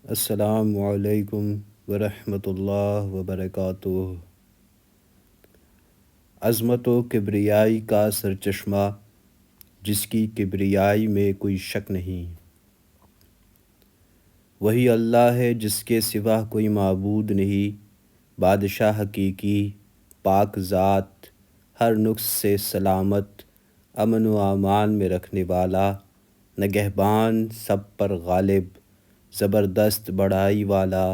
السلام علیکم ورحمۃ اللہ وبرکاتہ۔ عظمت و کبریائی کا سرچشمہ، جس کی کبریائی میں کوئی شک نہیں، وہی اللہ ہے جس کے سوا کوئی معبود نہیں۔ بادشاہ حقیقی، پاک ذات، ہر نقص سے سلامت، امن و امان میں رکھنے والا، نگہبان، سب پر غالب، زبردست بڑائی والا،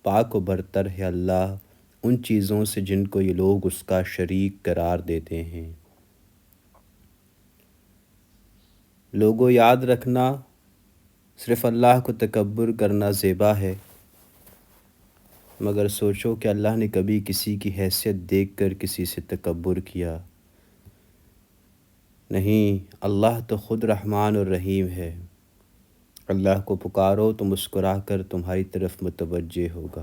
پاک و برتر ہے اللہ ان چیزوں سے جن کو یہ لوگ اس کا شریک قرار دیتے ہیں۔ لوگوں، یاد رکھنا، صرف اللہ کو تکبر کرنا زیبا ہے، مگر سوچو کہ اللہ نے کبھی کسی کی حیثیت دیکھ کر کسی سے تکبر کیا؟ نہیں، اللہ تو خود رحمان اور رحیم ہے۔ اللہ کو پکارو تو مسکرا کر تمہاری طرف متوجہ ہوگا۔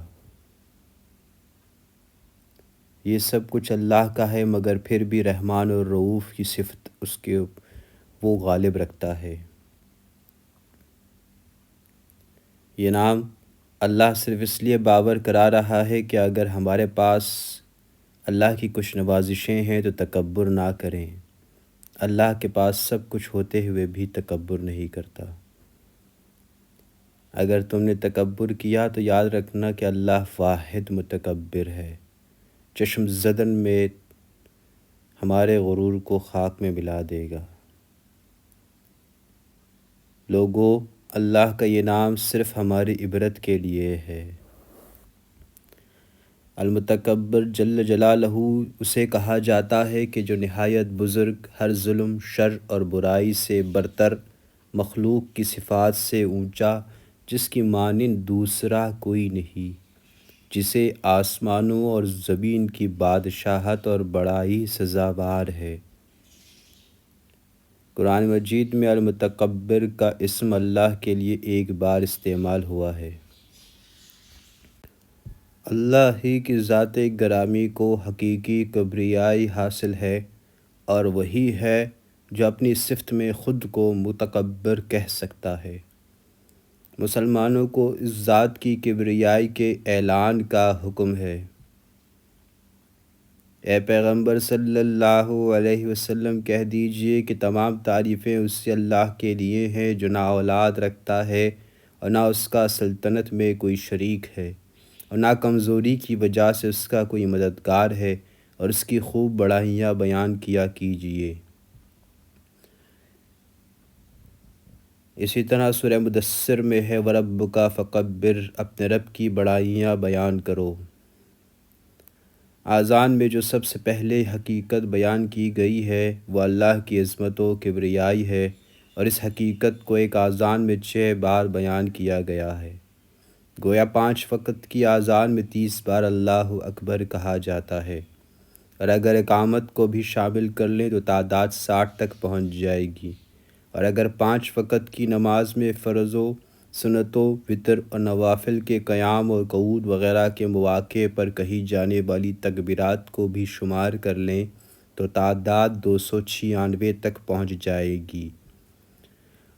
یہ سب کچھ اللہ کا ہے، مگر پھر بھی رحمان اور رؤوف کی صفت اس کے وہ غالب رکھتا ہے۔ یہ نام اللہ صرف اس لیے بابر کرا رہا ہے کہ اگر ہمارے پاس اللہ کی کچھ نوازشیں ہیں تو تکبر نہ کریں۔ اللہ کے پاس سب کچھ ہوتے ہوئے بھی تکبر نہیں کرتا۔ اگر تم نے تکبر کیا تو یاد رکھنا کہ اللہ واحد متکبر ہے۔ چشم زدن میں ہمارے غرور کو خاک میں ملا دے گا۔ لوگوں، اللہ کا یہ نام صرف ہماری عبرت کے لیے ہے۔ المتکبر جل جلالہ اسے کہا جاتا ہے کہ جو نہایت بزرگ، ہر ظلم، شر اور برائی سے برتر، مخلوق کی صفات سے اونچا، جس کی مانند دوسرا کوئی نہیں، جسے آسمانوں اور زمین کی بادشاہت اور بڑائی سزاوار ہے۔ قرآن مجید میں المتکبر کا اسم اللہ کے لیے ایک بار استعمال ہوا ہے۔ اللہ ہی کی ذات گرامی کو حقیقی کبریائی حاصل ہے، اور وہی ہے جو اپنی صفت میں خود کو متکبر کہہ سکتا ہے۔ مسلمانوں کو اس ذات کی کبریائی کے اعلان کا حکم ہے۔ اے پیغمبر صلی اللہ علیہ وسلم، کہہ دیجئے کہ تمام تعریفیں اسی اللہ کے لیے ہیں جو نہ اولاد رکھتا ہے اور نہ اس کا سلطنت میں کوئی شریک ہے، اور نہ کمزوری کی وجہ سے اس کا کوئی مددگار ہے، اور اس کی خوب بڑائیاں بیان کیا کیجئے۔ اسی طرح سورہ مدثر میں ہے وَرَبُّكَ فَكَبِّرْ، اپنے رب کی بڑائیاں بیان کرو۔ اذان میں جو سب سے پہلے حقیقت بیان کی گئی ہے وہ اللہ کی عظمت و کبریائی ہے، اور اس حقیقت کو ایک اذان میں 6 بار بیان کیا گیا ہے۔ گویا 5 وقت کی اذان میں 30 بار اللہ اکبر کہا جاتا ہے، اور اگر اقامت کو بھی شامل کر لیں تو تعداد 60 تک پہنچ جائے گی۔ اور اگر 5 وقت کی نماز میں فرضوں، سنتوں، وتر اور نوافل کے قیام اور قعود وغیرہ کے مواقع پر کہی جانے والی تکبیرات کو بھی شمار کر لیں تو تعداد 296 تک پہنچ جائے گی۔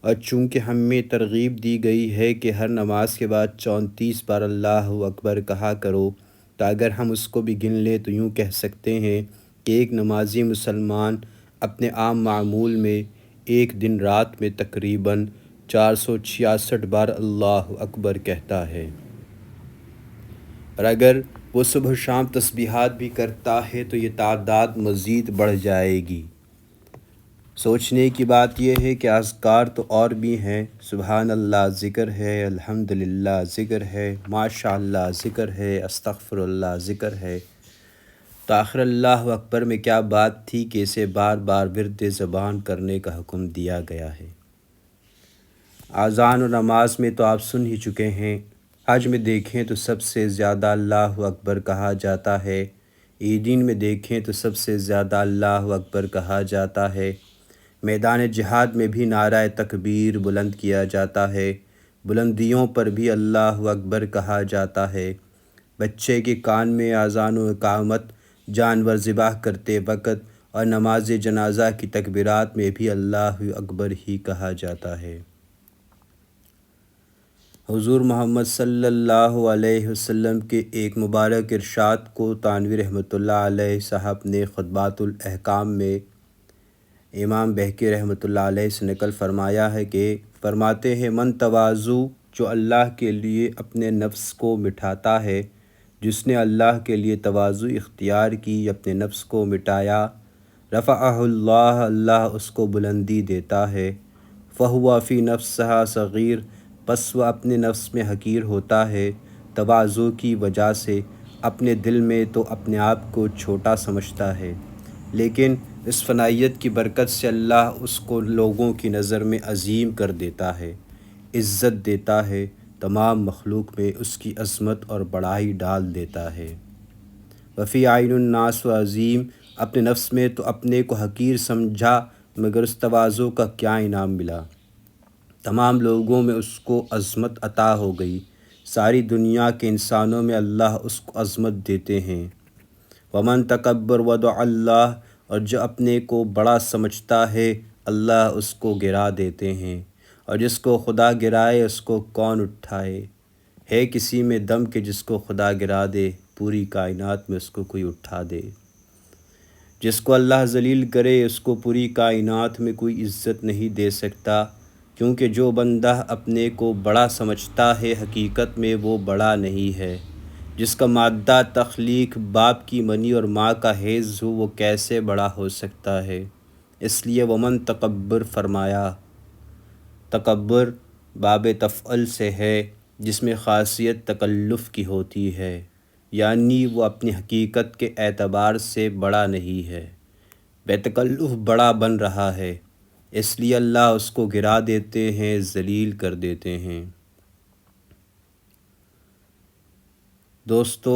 اور چونکہ ہمیں ترغیب دی گئی ہے کہ ہر نماز کے بعد 34 بار اللہ اکبر کہا کرو، تو اگر ہم اس کو بھی گن لیں تو یوں کہہ سکتے ہیں کہ ایک نمازی مسلمان اپنے عام معمول میں ایک دن رات میں تقریباً 466 بار اللہ اکبر کہتا ہے، اور اگر وہ صبح و شام تسبیحات بھی کرتا ہے تو یہ تعداد مزید بڑھ جائے گی۔ سوچنے کی بات یہ ہے کہ اذکار تو اور بھی ہیں، سبحان اللہ ذکر ہے، الحمدللہ ذکر ہے، ماشاءاللہ ذکر ہے، استغفر اللہ ذکر ہے، تو آخر اللہ اکبر میں کیا بات تھی کہ اسے بار بار ورد زبان کرنے کا حکم دیا گیا ہے؟ اذان و نماز میں تو آپ سن ہی چکے ہیں۔ حج میں دیکھیں تو سب سے زیادہ اللہ اکبر کہا جاتا ہے، عیدین میں دیکھیں تو سب سے زیادہ اللہ اکبر کہا جاتا ہے، میدان جہاد میں بھی نعرہ تکبیر بلند کیا جاتا ہے، بلندیوں پر بھی اللہ اکبر کہا جاتا ہے، بچے کے کان میں اذان و اقامت، جانور ذبح کرتے وقت اور نماز جنازہ کی تکبیرات میں بھی اللہ اکبر ہی کہا جاتا ہے۔ حضور محمد صلی اللہ علیہ وسلم کے ایک مبارک ارشاد کو تھانوی رحمۃ اللہ علیہ صاحب نے خطبات الاحکام میں امام بہقی رحمۃ اللہ علیہ سے نقل فرمایا ہے کہ فرماتے ہیں من تواضع، جو اللہ کے لیے اپنے نفس کو مٹھاتا ہے، جس نے اللہ کے لیے تواضع اختیار کی، اپنے نفس کو مٹایا، رفعہ اللہ، اللہ اس کو بلندی دیتا ہے، فہو فی نفسہ صغیر، پس وہ اپنے نفس میں حقیر ہوتا ہے، تواضع کی وجہ سے اپنے دل میں تو اپنے آپ کو چھوٹا سمجھتا ہے، لیکن اس فنائیت کی برکت سے اللہ اس کو لوگوں کی نظر میں عظیم کر دیتا ہے، عزت دیتا ہے، تمام مخلوق میں اس کی عظمت اور بڑائی ڈال دیتا ہے۔ وفی عین الناس و عظیم، اپنے نفس میں تو اپنے کو حقیر سمجھا، مگر اس تواضع کا کیا انعام ملا، تمام لوگوں میں اس کو عظمت عطا ہو گئی، ساری دنیا کے انسانوں میں اللہ اس کو عظمت دیتے ہیں۔ ومن تکبر وضع اللہ، اور جو اپنے کو بڑا سمجھتا ہے اللہ اس کو گرا دیتے ہیں، اور جس کو خدا گرائے اس کو کون اٹھائے، ہے کسی میں دم کہ جس کو خدا گرا دے، پوری کائنات میں اس کو کوئی اٹھا دے۔ جس کو اللہ ذلیل کرے اس کو پوری کائنات میں کوئی عزت نہیں دے سکتا، کیونکہ جو بندہ اپنے کو بڑا سمجھتا ہے حقیقت میں وہ بڑا نہیں ہے۔ جس کا مادہ تخلیق باپ کی منی اور ماں کا حیض ہو وہ کیسے بڑا ہو سکتا ہے؟ اس لیے ومن تکبر فرمایا۔ تکبر باب تفعل سے ہے، جس میں خاصیت تکلف کی ہوتی ہے، یعنی وہ اپنی حقیقت کے اعتبار سے بڑا نہیں ہے، بے تکلف بڑا بن رہا ہے، اس لیے اللہ اس کو گرا دیتے ہیں، ذلیل کر دیتے ہیں۔ دوستو،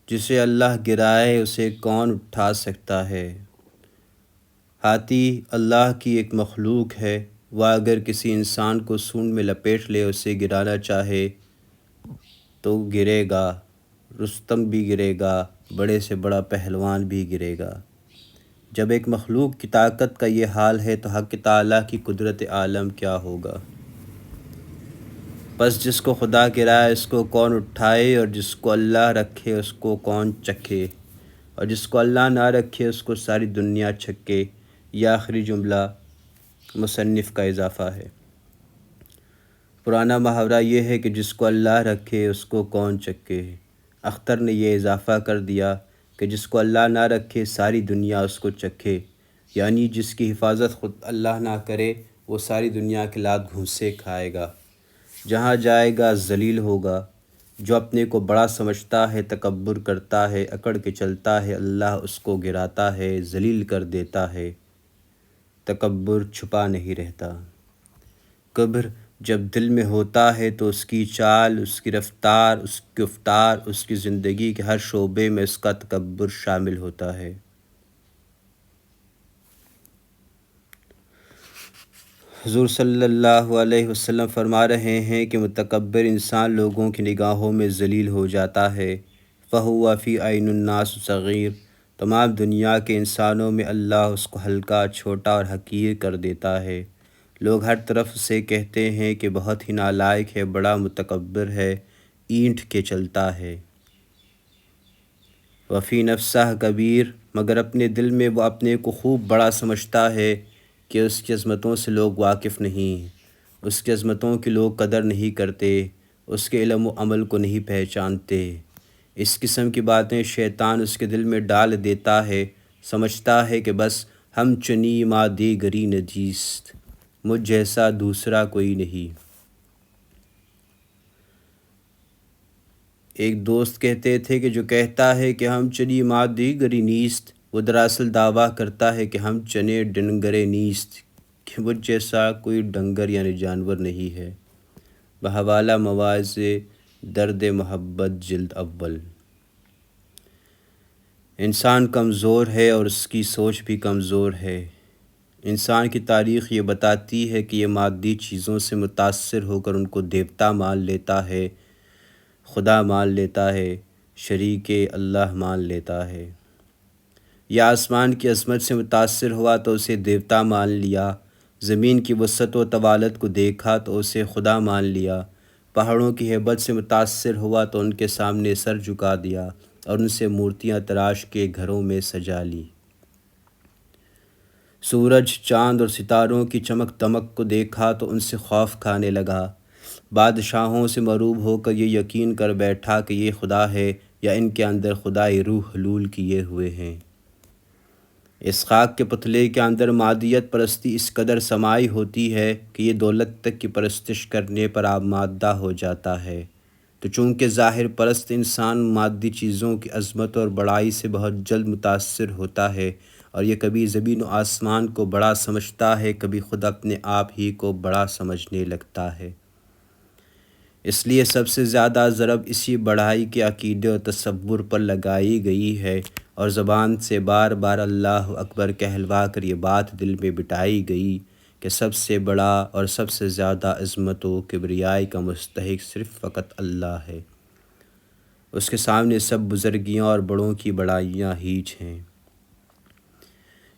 جسے اللہ گرائے اسے کون اٹھا سکتا ہے؟ ہاتھی اللہ کی ایک مخلوق ہے، وہ اگر کسی انسان کو سونڈ میں لپیٹ لے اسے گرانا چاہے تو گرے گا، رستم بھی گرے گا، بڑے سے بڑا پہلوان بھی گرے گا۔ جب ایک مخلوق کی طاقت کا یہ حال ہے تو حق تعالیٰ کی قدرت عالم کیا ہوگا؟ بس جس کو خدا گرائے اس کو کون اٹھائے، اور جس کو اللہ رکھے اس کو کون چکھے، اور جس کو اللہ نہ رکھے اس کو ساری دنیا چھکے۔ یہ آخری جملہ مصنف کا اضافہ ہے۔ پرانا محاورہ یہ ہے کہ جس کو اللہ رکھے اس کو کون چکے۔ اختر نے یہ اضافہ کر دیا کہ جس کو اللہ نہ رکھے ساری دنیا اس کو چکھے، یعنی جس کی حفاظت خود اللہ نہ کرے وہ ساری دنیا کے لات گھونسے کھائے گا، جہاں جائے گا ذلیل ہوگا۔ جو اپنے کو بڑا سمجھتا ہے، تکبر کرتا ہے، اکڑ کے چلتا ہے، اللہ اس کو گراتا ہے، ذلیل کر دیتا ہے۔ تکبر چھپا نہیں رہتا۔ کبر جب دل میں ہوتا ہے تو اس کی چال، اس کی رفتار، اس کی گفتار، اس کی زندگی کے ہر شعبے میں اس کا تکبر شامل ہوتا ہے۔ حضور صلی اللہ علیہ وسلم فرما رہے ہیں کہ متکبر انسان لوگوں کی نگاہوں میں ذلیل ہو جاتا ہے، فہو فی عین الناس صغیر، تمام دنیا کے انسانوں میں اللہ اس کو ہلکا، چھوٹا اور حقیر کر دیتا ہے۔ لوگ ہر طرف سے کہتے ہیں کہ بہت ہی نالائق ہے، بڑا متکبر ہے، اینٹ کے چلتا ہے۔ وفی نفسہ کبیر، مگر اپنے دل میں وہ اپنے کو خوب بڑا سمجھتا ہے کہ اس کی عظمتوں سے لوگ واقف نہیں، اس کی عظمتوں کی لوگ قدر نہیں کرتے، اس کے علم و عمل کو نہیں پہچانتے۔ اس قسم کی باتیں شیطان اس کے دل میں ڈال دیتا ہے، سمجھتا ہے کہ بس ہم چنی ما دیگری نجیست، مجھ جیسا دوسرا کوئی نہیں۔ ایک دوست کہتے تھے کہ جو کہتا ہے کہ ہم چنی ما دیگری نیست، وہ دراصل دعویٰ کرتا ہے کہ ہم چنے ڈنگرے نیست، کہ مجھ جیسا کوئی ڈنگر یعنی جانور نہیں ہے۔ بحوالہ مواعظ درد محبت جلد اول۔ انسان کمزور ہے اور اس کی سوچ بھی کمزور ہے۔ انسان کی تاریخ یہ بتاتی ہے کہ یہ مادی چیزوں سے متاثر ہو کر ان کو دیوتا مان لیتا ہے، خدا مان لیتا ہے، شریک اللہ مان لیتا ہے۔ یا آسمان کی عظمت سے متاثر ہوا تو اسے دیوتا مان لیا، زمین کی وسعت و طوالت کو دیکھا تو اسے خدا مان لیا، پہاڑوں کی ہیبت سے متاثر ہوا تو ان کے سامنے سر جھکا دیا اور ان سے مورتیاں تراش کے گھروں میں سجا لی۔ سورج، چاند اور ستاروں کی چمک دمک کو دیکھا تو ان سے خوف کھانے لگا۔ بادشاہوں سے مروب ہو کر یہ یقین کر بیٹھا کہ یہ خدا ہے یا ان کے اندر خدائی روح حلول کیے ہوئے ہیں۔ اس خاک کے پتلے کے اندر مادیت پرستی اس قدر سمائی ہوتی ہے کہ یہ دولت تک کی پرستش کرنے پر آمادہ ہو جاتا ہے۔ تو چونکہ ظاہر پرست انسان مادی چیزوں کی عظمت اور بڑائی سے بہت جلد متاثر ہوتا ہے، اور یہ کبھی زمین و آسمان کو بڑا سمجھتا ہے، کبھی خود اپنے آپ ہی کو بڑا سمجھنے لگتا ہے۔ اس لیے سب سے زیادہ ضرب اسی بڑائی کے عقیدے اور تصور پر لگائی گئی ہے، اور زبان سے بار بار اللہ اکبر کہلوا کر یہ بات دل میں بٹھائی گئی کہ سب سے بڑا اور سب سے زیادہ عظمت و کبریائی کا مستحق صرف فقط اللہ ہے۔ اس کے سامنے سب بزرگیاں اور بڑوں کی بڑائیاں ہیچ ہیں۔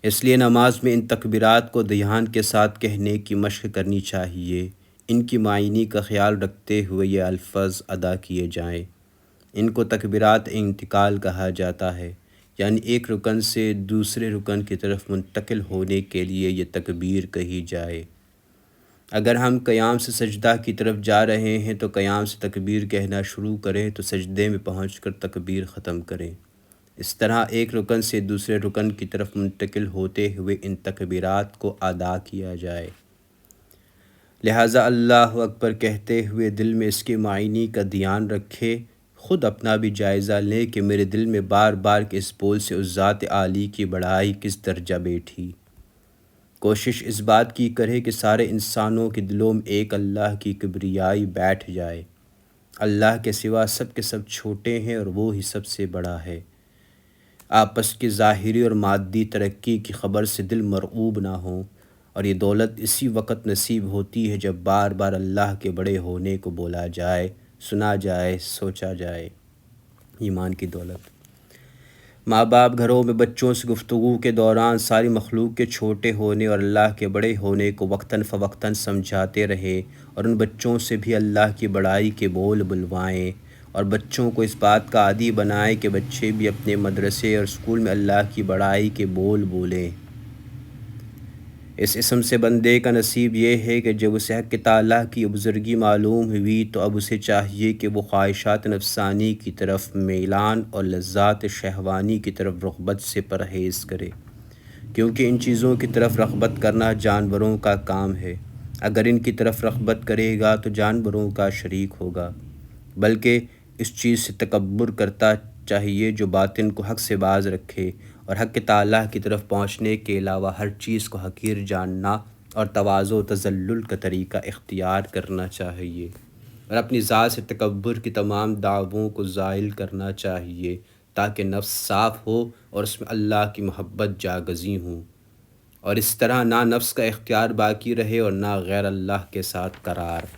اس لیے نماز میں ان تکبیرات کو دھیان کے ساتھ کہنے کی مشق کرنی چاہیے۔ ان کی معنی کا خیال رکھتے ہوئے یہ الفاظ ادا کیے جائیں۔ ان کو تکبیرات انتقال کہا جاتا ہے، یعنی ایک رکن سے دوسرے رکن کی طرف منتقل ہونے کے لیے یہ تکبیر کہی جائے۔ اگر ہم قیام سے سجدہ کی طرف جا رہے ہیں تو قیام سے تکبیر کہنا شروع کریں تو سجدے میں پہنچ کر تکبیر ختم کریں۔ اس طرح ایک رکن سے دوسرے رکن کی طرف منتقل ہوتے ہوئے ان تکبیرات کو ادا کیا جائے۔ لہٰذا اللہ اکبر کہتے ہوئے دل میں اس کے معنی کا دھیان رکھے، خود اپنا بھی جائزہ لیں کہ میرے دل میں بار بار کہ اس بول سے اس ذات عالی کی بڑائی کس درجہ بیٹھی۔ کوشش اس بات کی کرے کہ سارے انسانوں کے دلوں میں ایک اللہ کی کبریائی بیٹھ جائے۔ اللہ کے سوا سب کے سب چھوٹے ہیں اور وہ ہی سب سے بڑا ہے۔ آپس کی ظاہری اور مادی ترقی کی خبر سے دل مرعوب نہ ہوں، اور یہ دولت اسی وقت نصیب ہوتی ہے جب بار بار اللہ کے بڑے ہونے کو بولا جائے، سنا جائے، سوچا جائے۔ ایمان کی دولت۔ ماں باپ گھروں میں بچوں سے گفتگو کے دوران ساری مخلوق کے چھوٹے ہونے اور اللہ کے بڑے ہونے کو وقتاً فوقتاً سمجھاتے رہیں، اور ان بچوں سے بھی اللہ کی بڑائی کے بول بلوائیں، اور بچوں کو اس بات کا عادی بنائیں کہ بچے بھی اپنے مدرسے اور اسکول میں اللہ کی بڑائی کے بول بولیں۔ اس اسم سے بندے کا نصیب یہ ہے کہ جب اسے حق تعالیٰ کی بزرگی معلوم ہوئی تو اب اسے چاہیے کہ وہ خواہشات نفسانی کی طرف میلان اور لذات شہوانی کی طرف رغبت سے پرہیز کرے، کیونکہ ان چیزوں کی طرف رغبت کرنا جانوروں کا کام ہے۔ اگر ان کی طرف رغبت کرے گا تو جانوروں کا شریک ہوگا، بلکہ اس چیز سے تکبر کرتا چاہیے جو باطن کو حق سے باز رکھے، اور حق تعالیٰ کی طرف پہنچنے کے علاوہ ہر چیز کو حقیر جاننا اور تواضع و تذلل کا طریقہ اختیار کرنا چاہیے، اور اپنی ذات سے تکبر کی تمام دعووں کو زائل کرنا چاہیے تاکہ نفس صاف ہو اور اس میں اللہ کی محبت جاگزی ہوں، اور اس طرح نہ نفس کا اختیار باقی رہے اور نہ غیر اللہ کے ساتھ قرار۔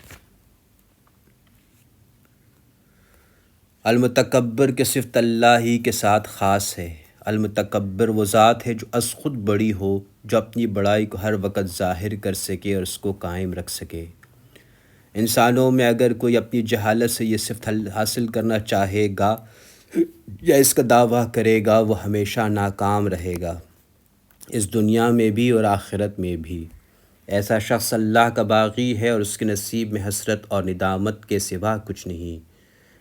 المتکبر کی صفت اللہ ہی کے ساتھ خاص ہے۔ المتکبر وہ ذات ہے جو از خود بڑی ہو، جو اپنی بڑائی کو ہر وقت ظاہر کر سکے اور اس کو قائم رکھ سکے۔ انسانوں میں اگر کوئی اپنی جہالت سے یہ صفت حاصل کرنا چاہے گا یا اس کا دعویٰ کرے گا، وہ ہمیشہ ناکام رہے گا، اس دنیا میں بھی اور آخرت میں بھی۔ ایسا شخص اللہ کا باغی ہے اور اس کے نصیب میں حسرت اور ندامت کے سوا کچھ نہیں۔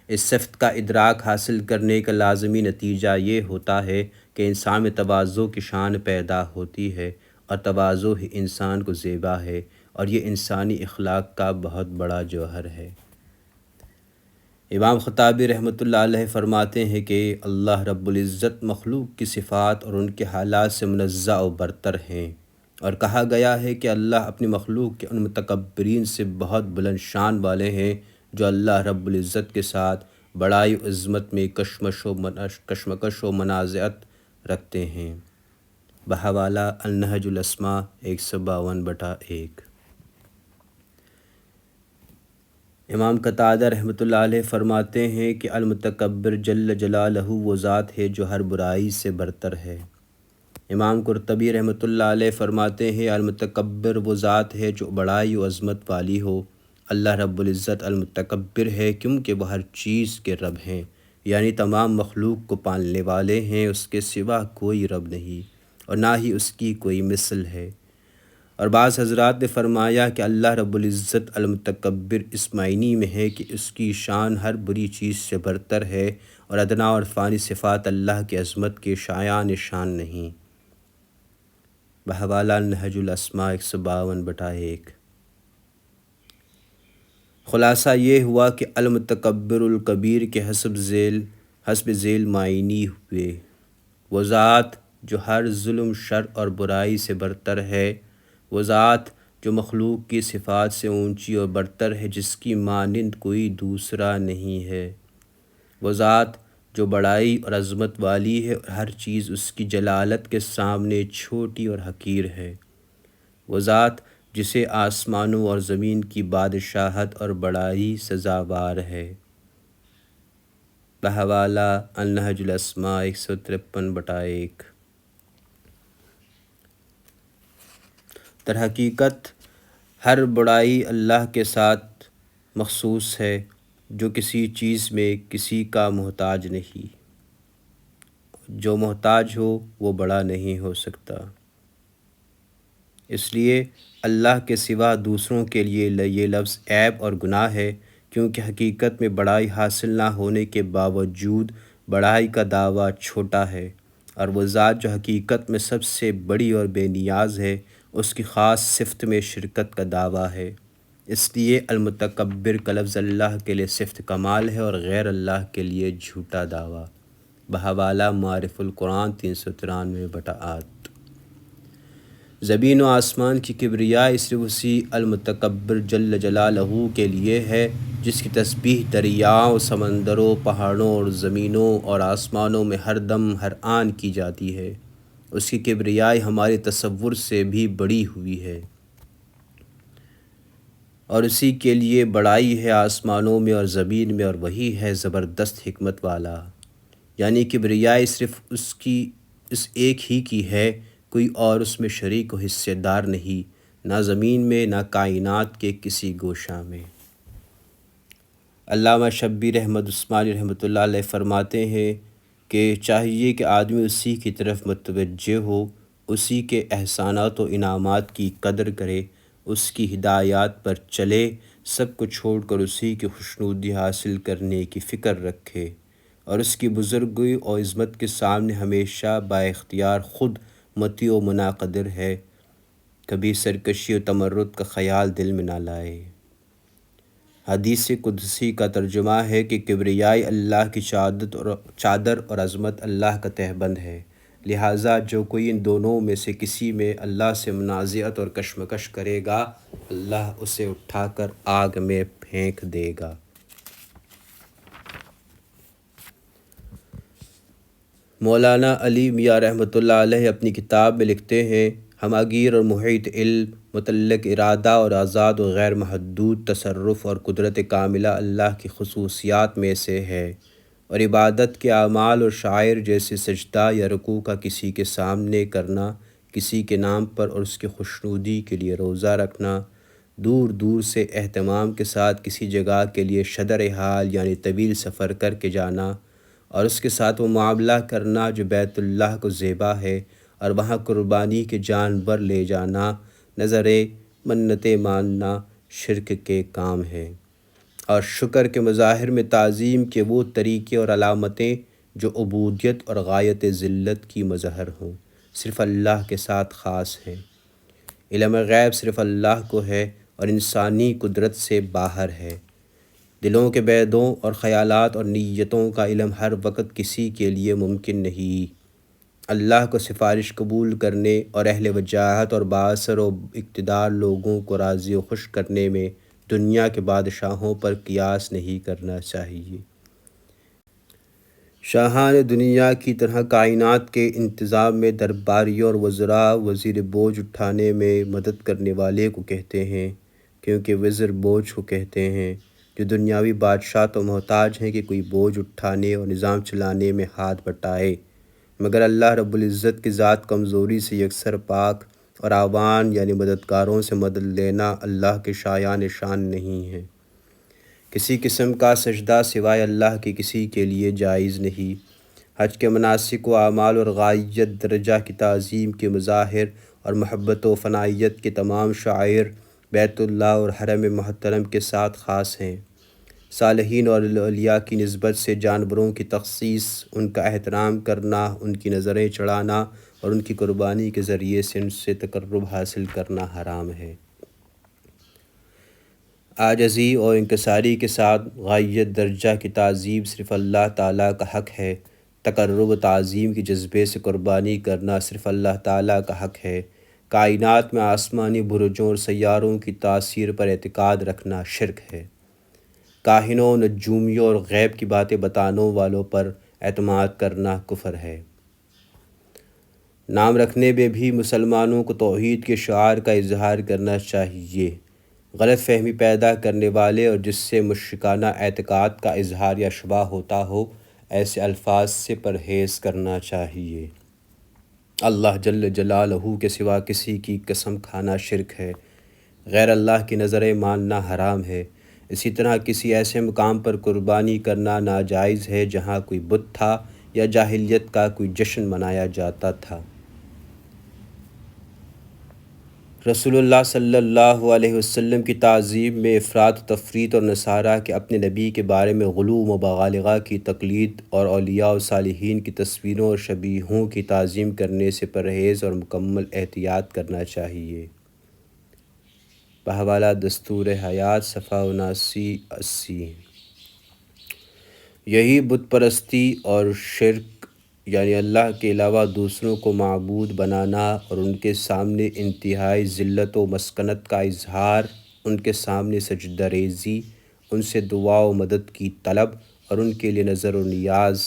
اس صفت کا ادراک حاصل کرنے کا لازمی نتیجہ یہ ہوتا ہے کہ انسان میں تواضع کی شان پیدا ہوتی ہے، اور تواضع ہی انسان کو زیبا ہے، اور یہ انسانی اخلاق کا بہت بڑا جوہر ہے۔ امام خطابی رحمۃ اللہ علیہ فرماتے ہیں کہ اللہ رب العزت مخلوق کی صفات اور ان کے حالات سے منزہ و برتر ہیں، اور کہا گیا ہے کہ اللہ اپنی مخلوق کے ان متکبرین سے بہت بلند شان والے ہیں جو اللہ رب العزت کے ساتھ بڑائی و عظمت میں کشمکش و منازعت رکھتے ہیں۔ بحوالہ النہج الاسماء 152/1۔ امام قتادہ رحمۃ اللہ علیہ فرماتے ہیں کہ المتکبر جل جلالہ وہ ذات ہے جو ہر برائی سے برتر ہے۔ امام قرطبی رحمۃ اللہ علیہ فرماتے ہیں المتکبر وہ ذات ہے جو بڑائی و عظمت والی ہو، اللہ رب العزت المتکبر ہے کیونکہ وہ ہر چیز کے رب ہیں، یعنی تمام مخلوق کو پالنے والے ہیں، اس کے سوا کوئی رب نہیں اور نہ ہی اس کی کوئی مثل ہے۔ اور بعض حضرات نے فرمایا کہ اللہ رب العزت المتکبر اس معنی میں ہے کہ اس کی شان ہر بری چیز سے برتر ہے اور ادنا اور فانی صفات اللہ کی عظمت کے شایان نشان نہیں۔ بحوالہ نہج الاسماء 152/1۔ خلاصہ یہ ہوا کہ المتکبر الکبیر کے حسب ذیل معنی ہوئے وہ ذات جو ہر ظلم، شر اور برائی سے برتر ہے، وہ ذات جو مخلوق کی صفات سے اونچی اور برتر ہے، جس کی مانند کوئی دوسرا نہیں ہے، وہ ذات جو بڑائی اور عظمت والی ہے اور ہر چیز اس کی جلالت کے سامنے چھوٹی اور حقیر ہے، وہ ذات جسے آسمانوں اور زمین کی بادشاہت اور بڑائی سزاوار ہے۔ بحوالہ النہج الاسماء 153/1۔ در حقیقت ہر بڑائی اللہ کے ساتھ مخصوص ہے، جو کسی چیز میں کسی کا محتاج نہیں۔ جو محتاج ہو وہ بڑا نہیں ہو سکتا۔ اس لیے اللہ کے سوا دوسروں کے لیے یہ لفظ عیب اور گناہ ہے، کیونکہ حقیقت میں بڑائی حاصل نہ ہونے کے باوجود بڑائی کا دعویٰ چھوٹا ہے، اور وہ ذات جو حقیقت میں سب سے بڑی اور بے نیاز ہے، اس کی خاص صفت میں شرکت کا دعویٰ ہے۔ اس لیے المتکبر کا لفظ اللہ کے لیے صفت کمال ہے اور غیر اللہ کے لیے جھوٹا دعویٰ۔ بحوالہ معارف القرآن 393/8۔ زمین و آسمان کی کبریائی صرف اسی المتکبر جل جلالہ کے لیے ہے، جس کی تسبیح دریاؤں، سمندروں، پہاڑوں اور زمینوں اور آسمانوں میں ہر دم ہر آن کی جاتی ہے۔ اس کی کبریائی ہمارے تصور سے بھی بڑی ہوئی ہے، اور اسی کے لیے بڑائی ہے آسمانوں میں اور زمین میں، اور وہی ہے زبردست حکمت والا۔ یعنی کبریائی صرف اس ایک ہی کی ہے، کوئی اور اس میں شریک و حصے دار نہیں، نہ زمین میں نہ کائنات کے کسی گوشہ میں۔ علامہ شبیر احمد عثمانی رحمۃ اللہ علیہ فرماتے ہیں کہ چاہیے کہ آدمی اسی کی طرف متوجہ ہو، اسی کے احسانات و انعامات کی قدر کرے، اس کی ہدایات پر چلے، سب کو چھوڑ کر اسی کی خوشنودی حاصل کرنے کی فکر رکھے، اور اس کی بزرگی اور عظمت کے سامنے ہمیشہ بااختیار خود مطیع و منقادر ہے، کبھی سرکشی و تمرد کا خیال دل میں نہ لائے۔ حدیث قدسی کا ترجمہ ہے کہ کبریائی اللہ کی چادر اور عظمت اللہ کا تہبند ہے، لہٰذا جو کوئی ان دونوں میں سے کسی میں اللہ سے منازعت اور کشمکش کرے گا، اللہ اسے اٹھا کر آگ میں پھینک دے گا۔ مولانا علی میاں رحمۃ اللہ علیہ اپنی کتاب میں لکھتے ہیں، ہماگیر اور محیط علم، مطلق ارادہ اور آزاد و غیر محدود تصرف اور قدرت کاملہ اللہ کی خصوصیات میں سے ہے، اور عبادت کے اعمال اور شعائر جیسے سجدہ یا رکوع کا کسی کے سامنے کرنا، کسی کے نام پر اور اس کی خوشنودی کے لیے روزہ رکھنا، دور دور سے اہتمام کے ساتھ کسی جگہ کے لیے شدر حال یعنی طویل سفر کر کے جانا، اور اس کے ساتھ وہ معاملہ کرنا جو بیت اللہ کو زیبا ہے، اور وہاں قربانی کے جانور لے جانا، نظریں، منتیں ماننا شرک کے کام ہیں، اور شکر کے مظاہر میں تعظیم کے وہ طریقے اور علامتیں جو عبودیت اور غایت ذلت کی مظہر ہوں، صرف اللہ کے ساتھ خاص ہیں۔ علم غیب صرف اللہ کو ہے اور انسانی قدرت سے باہر ہے۔ دلوں کے بیدوں اور خیالات اور نیتوں کا علم ہر وقت کسی کے لیے ممکن نہیں۔ اللہ کو سفارش قبول کرنے اور اہل وجاہت اور بااثر و اقتدار لوگوں کو راضی و خوش کرنے میں دنیا کے بادشاہوں پر قیاس نہیں کرنا چاہیے۔ شاہان دنیا کی طرح کائنات کے انتظام میں درباریوں اور وزراء وزیر بوجھ اٹھانے میں مدد کرنے والے کو کہتے ہیں، کیونکہ وزر بوجھ کو کہتے ہیں، جو دنیاوی بادشاہ تو محتاج ہیں کہ کوئی بوجھ اٹھانے اور نظام چلانے میں ہاتھ بٹائے، مگر اللہ رب العزت کی ذات کمزوری سے یکسر پاک اور آوان یعنی مددگاروں سے مدد لینا اللہ کے شایان شان نہیں ہے۔ کسی قسم کا سجدہ سوائے اللہ کے کسی کے لیے جائز نہیں۔ حج کے مناسک و اعمال اور غائیت درجہ کی تعظیم کے مظاہر اور محبت و فنائیت کے تمام شعائر بیت اللہ اور حرم محترم کے ساتھ خاص ہیں۔ صالحین اور اولیاء کی نسبت سے جانوروں کی تخصیص، ان کا احترام کرنا، ان کی نظریں چڑھانا اور ان کی قربانی کے ذریعے سے ان سے تقرب حاصل کرنا حرام ہے۔ عاجزی اور انکساری کے ساتھ غائیت درجہ کی تعظیم صرف اللہ تعالیٰ کا حق ہے۔ تقرب و تعظیم کے جذبے سے قربانی کرنا صرف اللہ تعالیٰ کا حق ہے۔ کائنات میں آسمانی برجوں اور سیاروں کی تاثیر پر اعتقاد رکھنا شرک ہے۔ کاہنوں، نجومیوں اور غیب کی باتیں بتانے والوں پر اعتماد کرنا کفر ہے۔ نام رکھنے میں بھی مسلمانوں کو توحید کے شعار کا اظہار کرنا چاہیے۔ غلط فہمی پیدا کرنے والے اور جس سے مشرکانہ اعتقاد کا اظہار یا شبہ ہوتا ہو، ایسے الفاظ سے پرہیز کرنا چاہیے۔ اللہ جل جلالہ کے سوا کسی کی قسم کھانا شرک ہے۔ غیر اللہ کی نظریں ماننا حرام ہے۔ اسی طرح کسی ایسے مقام پر قربانی کرنا ناجائز ہے جہاں کوئی بت تھا یا جاہلیت کا کوئی جشن منایا جاتا تھا۔ رسول اللہ صلی اللہ علیہ وسلم کی تعظیم میں افراط و تفریط اور نصارہ کے اپنے نبی کے بارے میں غلو و مبالغہ کی تقلید اور اولیاء و صالحین کی تصویروں اور شبیہوں کی تعظیم کرنے سے پرہیز اور مکمل احتیاط کرنا چاہیے۔ بحوالہ دستور حیات صفحہ 79-80۔ یہی بت پرستی اور شرک یعنی اللہ کے علاوہ دوسروں کو معبود بنانا اور ان کے سامنے انتہائی ذلت و مسکنت کا اظہار، ان کے سامنے سجدہ ریزی، ان سے دعا و مدد کی طلب اور ان کے لیے نظر و نیاز،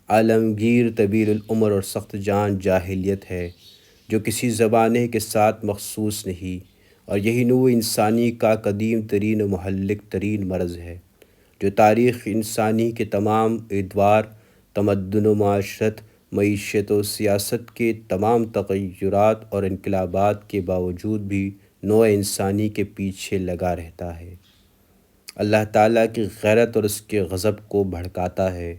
عالمگیر طویل العمر اور سخت جان جاہلیت ہے جو کسی زمانے کے ساتھ مخصوص نہیں، اور یہی نوع انسانی کا قدیم ترین و مہلک ترین مرض ہے جو تاریخ انسانی کے تمام ادوار، تمدن و معاشرت، معیشت و سیاست کے تمام تغیرات اور انقلابات کے باوجود بھی نوع انسانی کے پیچھے لگا رہتا ہے۔ اللہ تعالیٰ کی غیرت اور اس کے غضب کو بھڑکاتا ہے،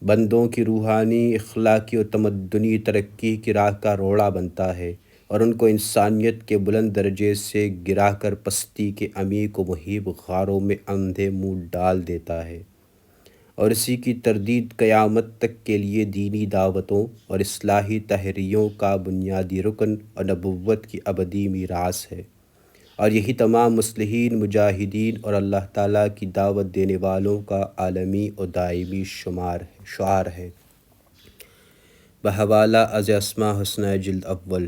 بندوں کی روحانی، اخلاقی اور تمدنی ترقی کی راہ کا روڑا بنتا ہے اور ان کو انسانیت کے بلند درجے سے گرا کر پستی کے عمیق و محیط غاروں میں اندھے منہ ڈال دیتا ہے، اور اسی کی تردید قیامت تک کے لیے دینی دعوتوں اور اصلاحی تحریوں کا بنیادی رکن اور نبوت کی ابدی میراث ہے، اور یہی تمام مصلحین، مجاہدین اور اللہ تعالیٰ کی دعوت دینے والوں کا عالمی اور دائمی شعار ہے۔ بحوالہ از اسماء حسنہ جلد اول۔